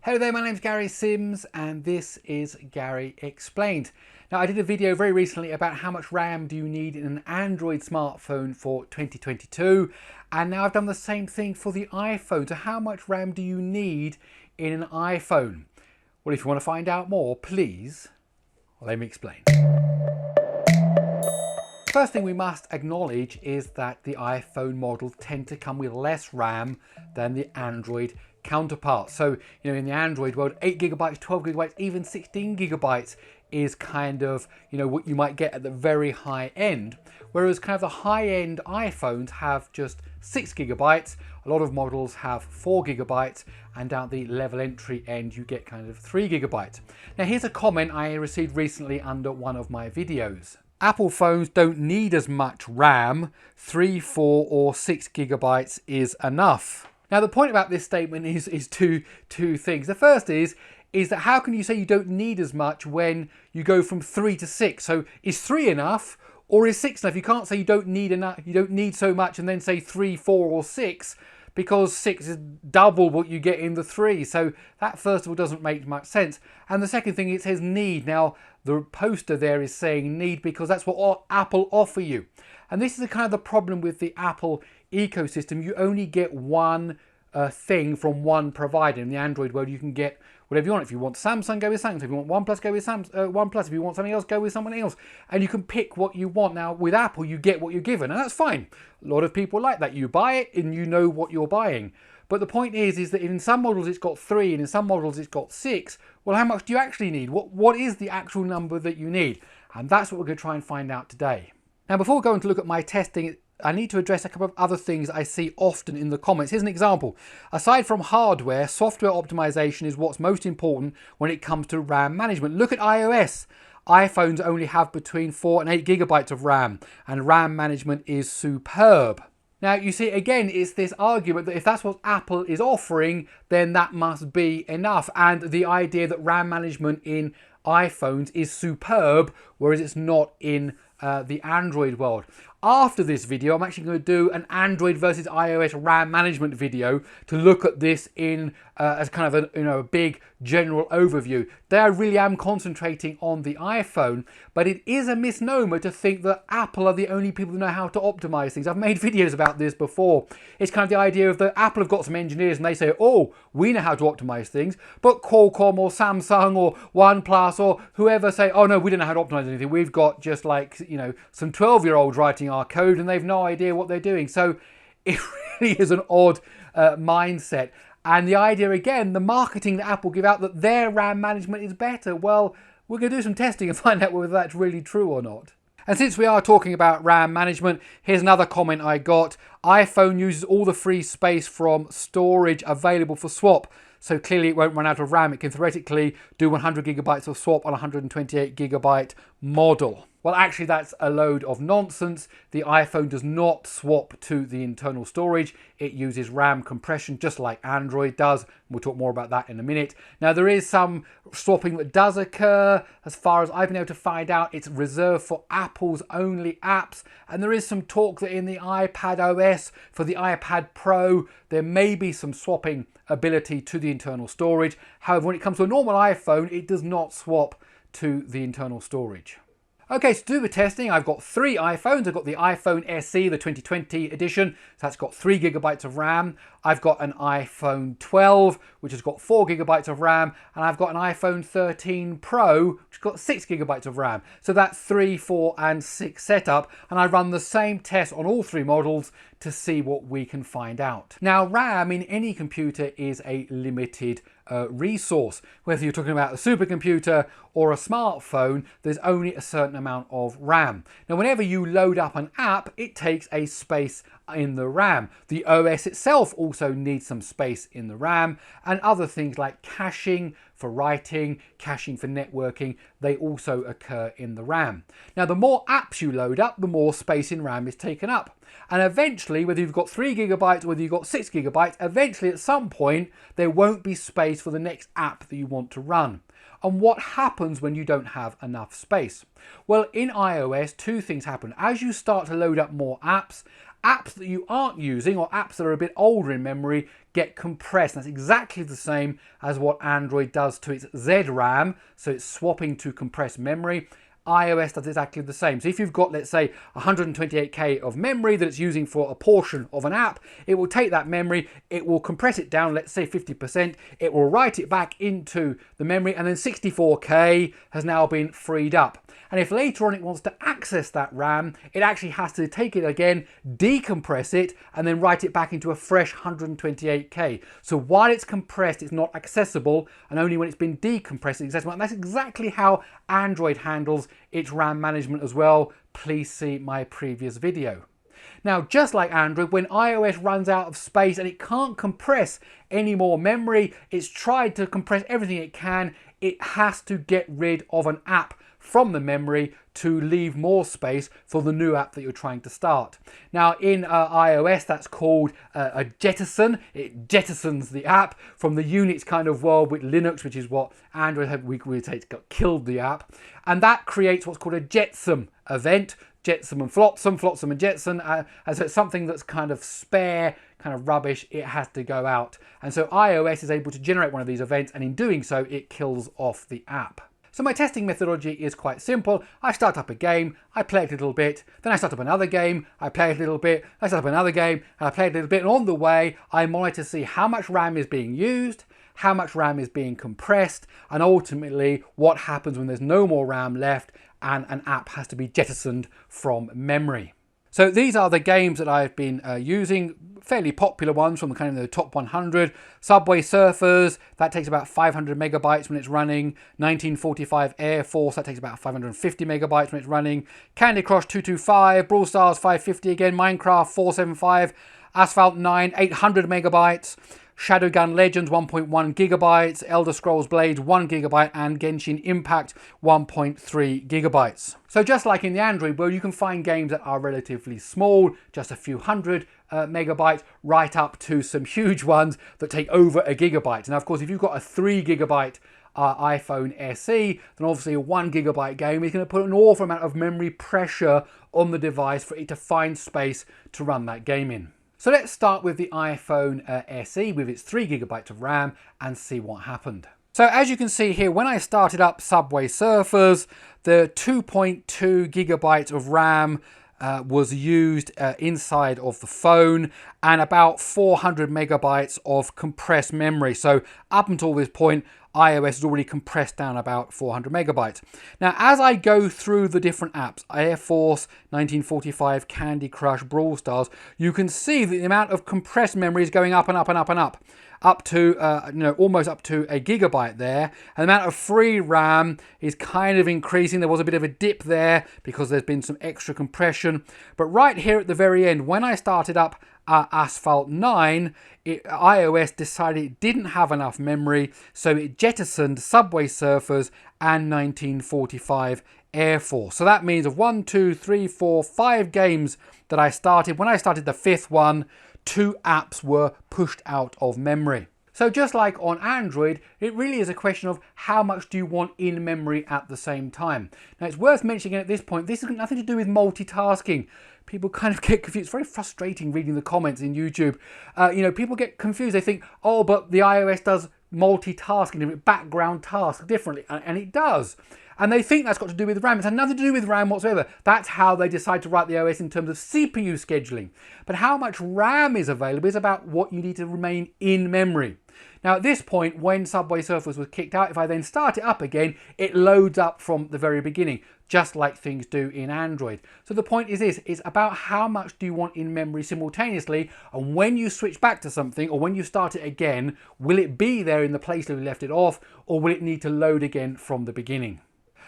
Hello there, my name's Gary Sims and this is Gary Explained. Now I did a video very recently about how much RAM do you need in an Android smartphone for 2022, and now I've done the same thing for the iPhone. So how much RAM do you need in an iPhone? Well, if you want to find out more, please let me explain. First thing we must acknowledge is that the iPhone models tend to come with less RAM than the Android counterparts. So, in the Android world, 8 gigabytes, 12 gigabytes, even 16 gigabytes is kind of, what you might get at the very high end. Whereas kind of the high end iPhones have just 6 gigabytes. A lot of models have 4 gigabytes, and down the level entry end, you get kind of 3 gigabytes. Now, here's a comment I received recently under one of my videos. Apple phones don't need as much RAM. 3, 4 or 6 gigabytes is enough. Now the point about this statement is two things. The first is that how can you say you don't need as much when you go from 3 to 6? So is 3 enough or is 6 enough? You can't say you don't need enough, you don't need so much and then say 3, 4 or 6, because 6 is double what you get in the 3. So that first of all doesn't make much sense. And the second thing, it says need. Now the poster there is saying need because that's what Apple offer you. And this is kind of the problem with the Apple ecosystem. You only get one thing from one provider. In the Android world, you can get whatever you want. If you want Samsung, go with Samsung. If you want OnePlus, go with OnePlus. If you want something else, go with someone else. And you can pick what you want. Now, with Apple, you get what you're given, and that's fine. A lot of people like that. You buy it, and you know what you're buying. But the point is that in some models it's got 3, and in some models it's got 6. Well, how much do you actually need? What is the actual number that you need? And that's what we're going to try and find out today. Now, before we go on to look at my testing, I need to address a couple of other things I see often in the comments. Here's an example. Aside from hardware, software optimization is what's most important when it comes to RAM management. Look at iOS. iPhones only have between 4 and 8 gigabytes of RAM, and RAM management is superb. Now, you see, again, it's this argument that if that's what Apple is offering, then that must be enough. And the idea that RAM management in iPhones is superb, whereas it's not in the Android world. After this video, I'm actually going to do an Android versus iOS RAM management video to look at this in as kind of a big general overview. There I really am concentrating on the iPhone, but it is a misnomer to think that Apple are the only people who know how to optimize things. I've made videos about this before. It's kind of the idea of that Apple have got some engineers and they say, oh, we know how to optimize things, but Qualcomm or Samsung or OnePlus or whoever say, oh no, we don't know how to optimize anything. We've got just like, some 12-year-olds writing our code and they've no idea what they're doing. So it really is an odd mindset. And the idea, again, the marketing that Apple give out that their RAM management is better. Well, we're going to do some testing and find out whether that's really true or not. And since we are talking about RAM management, here's another comment I got. iPhone uses all the free space from storage available for swap. So clearly it won't run out of RAM. It can theoretically do 100 gigabytes of swap on a 128 gigabyte model. Well, actually, that's a load of nonsense. The iPhone does not swap to the internal storage. It uses RAM compression, just like Android does. We'll talk more about that in a minute. Now, there is some swapping that does occur. As far as I've been able to find out, it's reserved for Apple's only apps. And there is some talk that in the iPad OS, for the iPad Pro, there may be some swapping ability to the internal storage. However, when it comes to a normal iPhone, it does not swap to the internal storage. Okay, so to do the testing, I've got 3 iPhones. I've got the iPhone SE, the 2020 edition, so that's got 3 gigabytes of RAM. I've got an iPhone 12, which has got 4 gigabytes of RAM, and I've got an iPhone 13 Pro, which has got 6 gigabytes of RAM. So that's 3, 4, and 6 setup, and I run the same test on all 3 models to see what we can find out. Now, RAM in any computer is a limited resource. Whether you're talking about a supercomputer or a smartphone, there's only a certain amount of RAM. Now, whenever you load up an app, it takes a space in the RAM. The OS itself also needs some space in the RAM, and other things like caching for writing, caching for networking, they also occur in the RAM. Now, the more apps you load up, the more space in RAM is taken up. And eventually, whether you've got 3 gigabytes or whether you've got 6 gigabytes, eventually at some point, there won't be space for the next app that you want to run. And what happens when you don't have enough space? Well, in iOS, 2 things happen. As you start to load up more apps, apps that you aren't using or apps that are a bit older in memory get compressed. And that's exactly the same as what Android does to its ZRAM, so it's swapping to compressed memory. iOS does exactly the same. So if you've got, let's say, 128K of memory that it's using for a portion of an app, it will take that memory, it will compress it down, let's say 50%, it will write it back into the memory, and then 64K has now been freed up. And if later on it wants to access that RAM, it actually has to take it again, decompress it, and then write it back into a fresh 128K. So while it's compressed, it's not accessible, and only when it's been decompressed, it's accessible. And that's exactly how Android handles its RAM management as well. Please see my previous video. Now, just like Android, when iOS runs out of space and it can't compress any more memory, it's tried to compress everything it can, it has to get rid of an app from the memory to leave more space for the new app that you're trying to start. Now in iOS that's called a jettison. It jettisons the app from the Unix kind of world with Linux, which is what Android had, we would say, it's got killed the app, and that creates what's called a jetsam event. Jetsam and flotsam, flotsam and jetson, and so it's something that's kind of spare, kind of rubbish, it has to go out. And so iOS is able to generate one of these events, and in doing so it kills off the app. So my testing methodology is quite simple. I start up a game, I play it a little bit, then I start up another game, I play it a little bit, I start up another game, and I play it a little bit, and on the way I monitor to see how much RAM is being used, how much RAM is being compressed, and ultimately what happens when there's no more RAM left and an app has to be jettisoned from memory. So these are the games that I've been using, fairly popular ones from the kind of the top 100. Subway Surfers, that takes about 500 megabytes when it's running. 1945 Air Force, that takes about 550 megabytes when it's running. Candy Crush 225, Brawl Stars 550 again, Minecraft 475, Asphalt 9, 800 megabytes. Shadowgun Legends 1.1 gigabytes, Elder Scrolls Blades 1 gigabyte, and Genshin Impact 1.3 gigabytes. So just like in the Android world, you can find games that are relatively small, just a few hundred megabytes, right up to some huge ones that take over a gigabyte. Now, of course, if you've got a 3 gigabyte iPhone SE, then obviously a 1 gigabyte game is going to put an awful amount of memory pressure on the device for it to find space to run that game in. So let's start with the iPhone SE with its 3 gigabytes of RAM and see what happened. So as you can see here, when I started up Subway Surfers, the 2.2 gigabytes of RAM was used inside of the phone, and about 400 megabytes of compressed memory. So up until this point, iOS has already compressed down about 400 megabytes. Now, as I go through the different apps, Air Force, 1945, Candy Crush, Brawl Stars, you can see that the amount of compressed memory is going up and up and up and up to almost up to a gigabyte there. And the amount of free RAM is kind of increasing. There was a bit of a dip there because there's been some extra compression. But right here at the very end, when I started up Asphalt 9, iOS decided it didn't have enough memory, so it jettisoned Subway Surfers and 1945 Air Force. So that means of 1, 2, 3, 4, 5 games that I started. When I started the 5th one, 2 apps were pushed out of memory. So just like on Android, it really is a question of how much do you want in memory at the same time. Now it's worth mentioning at this point, this has got nothing to do with multitasking. People kind of get confused. It's very frustrating reading the comments in YouTube. People get confused. They think, oh, but the iOS does multitasking, background tasks differently, and it does. And they think that's got to do with RAM. It's had nothing to do with RAM whatsoever. That's how they decide to write the OS in terms of CPU scheduling. But how much RAM is available is about what you need to remain in memory. Now at this point, when Subway Surfers was kicked out, if I then start it up again, it loads up from the very beginning, just like things do in Android. So the point is this, it's about how much do you want in memory simultaneously, and when you switch back to something, or when you start it again, will it be there in the place that we left it off, or will it need to load again from the beginning?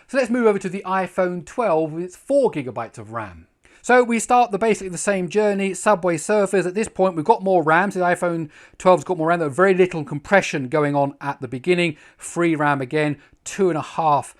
So let's move over to the iPhone 12 with its 4 gigabytes of RAM. So we start basically the same journey, Subway Surfers. At this point, we've got more RAM. So the iPhone 12's got more RAM. There's very little compression going on at the beginning. Free RAM again, 2.5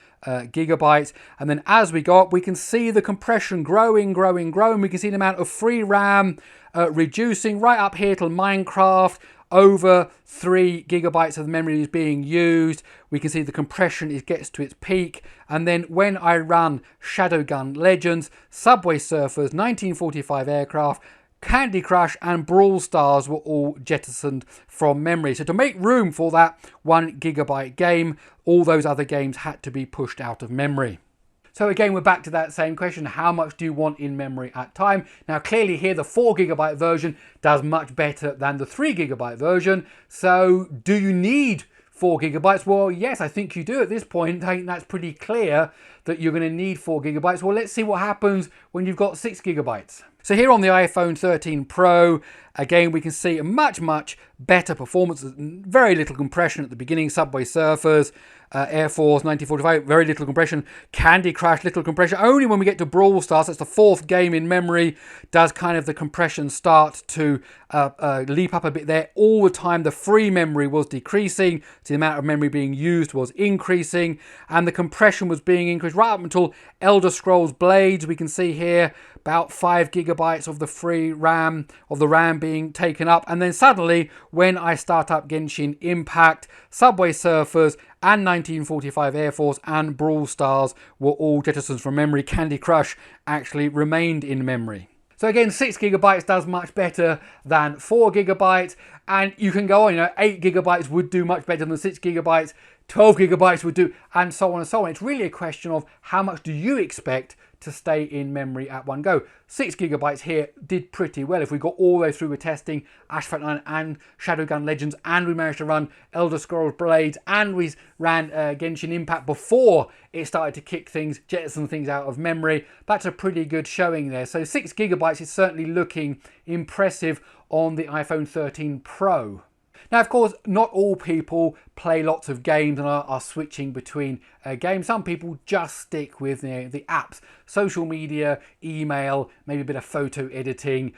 gigabytes. And then as we go up, we can see the compression growing. We can see the amount of free RAM reducing right up here till Minecraft. Over 3 gigabytes of memory is being used. We can see the compression gets to its peak. And then when I run Shadowgun Legends, Subway Surfers, 1945 Aircraft, Candy Crush and Brawl Stars were all jettisoned from memory. So to make room for that 1 GB game, all those other games had to be pushed out of memory. So again, we're back to that same question. How much do you want in memory at time? Now, clearly here, the 4 GB version does much better than the 3 GB version. So do you need 4 GB? Well, yes, I think you do at this point. I think that's pretty clear that you're going to need 4 GB. Well, let's see what happens when you've got 6 GB. So here on the iPhone 13 Pro, again, we can see a much better performance. Very little compression at the beginning. Subway Surfers, Air Force 1945, very little compression. Candy Crush, little compression. Only when we get to Brawl Stars, that's the 4th game in memory, does kind of the compression start to leap up a bit there. All the time, the free memory was decreasing. So the amount of memory being used was increasing. And the compression was being increased right up until Elder Scrolls Blades. We can see here about 5 GB of the free RAM, of the RAM being taken up. And then suddenly, when I start up Genshin Impact, Subway Surfers, and 1945 Air Force and Brawl Stars were all jettisoned from memory. Candy Crush actually remained in memory. So again, 6 GB does much better than 4 GB, and you can go on, 8 GB would do much better than 6 GB, 12 GB would do, and so on and so on. It's really a question of how much do you expect to stay in memory at one go. 6 GB here did pretty well. If we got all the way through with testing Asphalt 9 and Shadowgun Legends, and we managed to run Elder Scrolls Blades, and we ran Genshin Impact before it started to kick things, jettison things out of memory, that's a pretty good showing there. So 6 GB is certainly looking impressive on the iPhone 13 Pro. Now, of course, not all people play lots of games and are switching between games. Some people just stick with the apps, social media, email, maybe a bit of photo editing,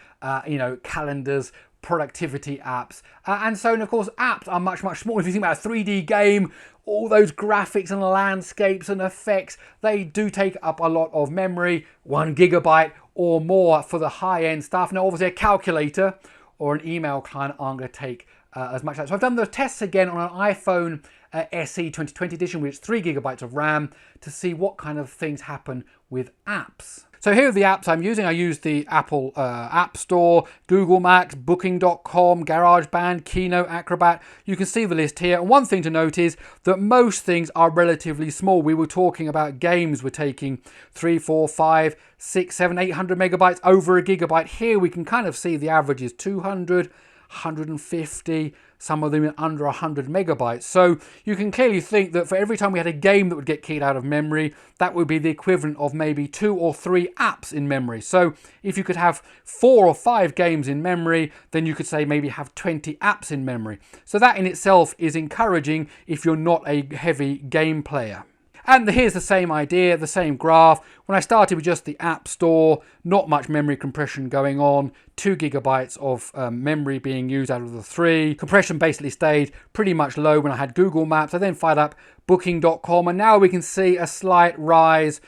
calendars, productivity apps. And so, and of course, apps are much smaller. If you think about a 3D game, all those graphics and landscapes and effects, they do take up a lot of memory, 1 GB or more for the high-end stuff. Now, obviously, a calculator or an email client aren't going to take as much. So I've done the tests again on an iPhone SE 2020 edition, which is 3 GB of RAM, to see what kind of things happen with apps. So here are the apps I'm using. I use the Apple App Store, Google Maps, Booking.com, GarageBand, Keynote, Acrobat. You can see the list here. And one thing to note is that most things are relatively small. We were talking about games were taking 3, 4, 5, 6, 7, 800 megabytes, over 1 GB. Here we can kind of see the average is 200, 150, some of them under 100 megabytes. So you can clearly think that for every time we had a game that would get keyed out of memory, that would be the equivalent of maybe 2 or 3 apps in memory. So if you could have 4 or 5 games in memory, then you could say maybe have 20 apps in memory. So that in itself is encouraging if you're not a heavy game player. And here's the same idea, the same graph. When I started with just the App Store, not much memory compression going on, 2 GB of memory being used out of the 3. Compression basically stayed pretty much low when I had Google Maps. I then fired up Booking.com, and now we can see a slight rise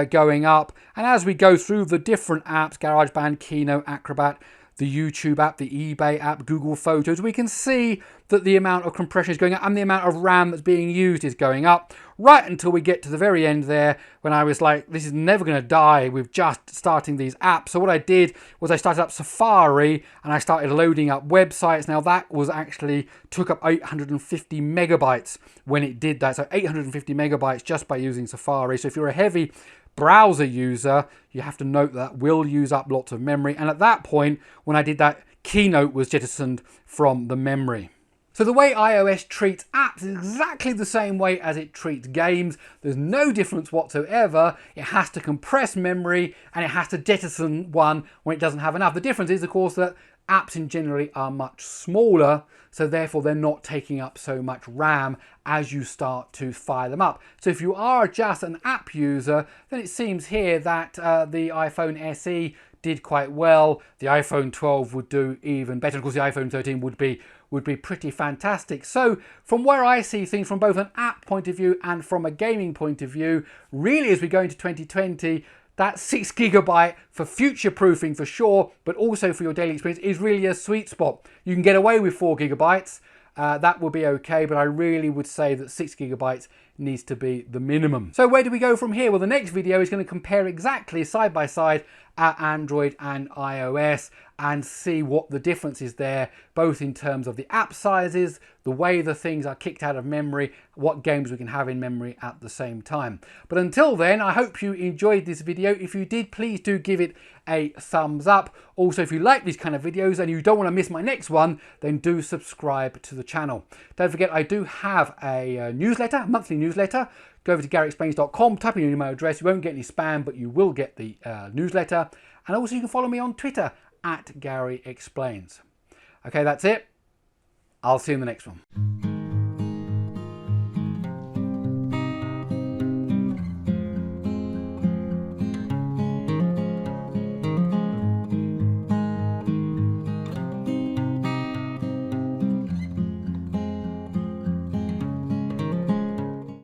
going up. And as we go through the different apps, GarageBand, Keynote, Acrobat, the YouTube app, the eBay app, Google Photos, we can see that the amount of compression is going up and the amount of RAM that's being used is going up, right until we get to the very end there when I was like, this is never going to die with just starting these apps. So what I did was I started up Safari and I started loading up websites. Now that was actually took up 850 megabytes when it did that. So 850 megabytes just by using Safari. So if you're a heavy browser user, you have to note that will use up lots of memory. And at that point, when I did that, Keynote was jettisoned from the memory. So the way iOS treats apps is exactly the same way as it treats games. There's no difference whatsoever. It has to compress memory and it has to jettison one when it doesn't have enough. The difference is, of course, that apps in general are much smaller, so therefore they're not taking up so much RAM as you start to fire them up. So if you are just an app user, then it seems here that the iPhone SE did quite well. The iPhone 12 would do even better. Of course, the iPhone 13 would be pretty fantastic. So from where I see things from both an app point of view and from a gaming point of view, really as we go into 2020, that 6 GB for future proofing for sure, but also for your daily experience is really a sweet spot. You can get away with 4 GB. That will be okay, but I really would say that 6 GB needs to be the minimum. So where do we go from here? Well, the next video is going to compare exactly side by side Android and iOS, and see what the difference is there, both in terms of the app sizes, the way the things are kicked out of memory, what games we can have in memory at the same time. But until then, I hope you enjoyed this video. If you did, please do give it a thumbs up. Also, if you like these kind of videos and you don't want to miss my next one, then do subscribe to the channel. Don't forget, I do have a newsletter, a monthly newsletter. Go over to GaryExplains.com, type in your email address. You won't get any spam, but you will get the newsletter. And also you can follow me on Twitter @GaryExplains. Okay, that's it. I'll see you in the next one.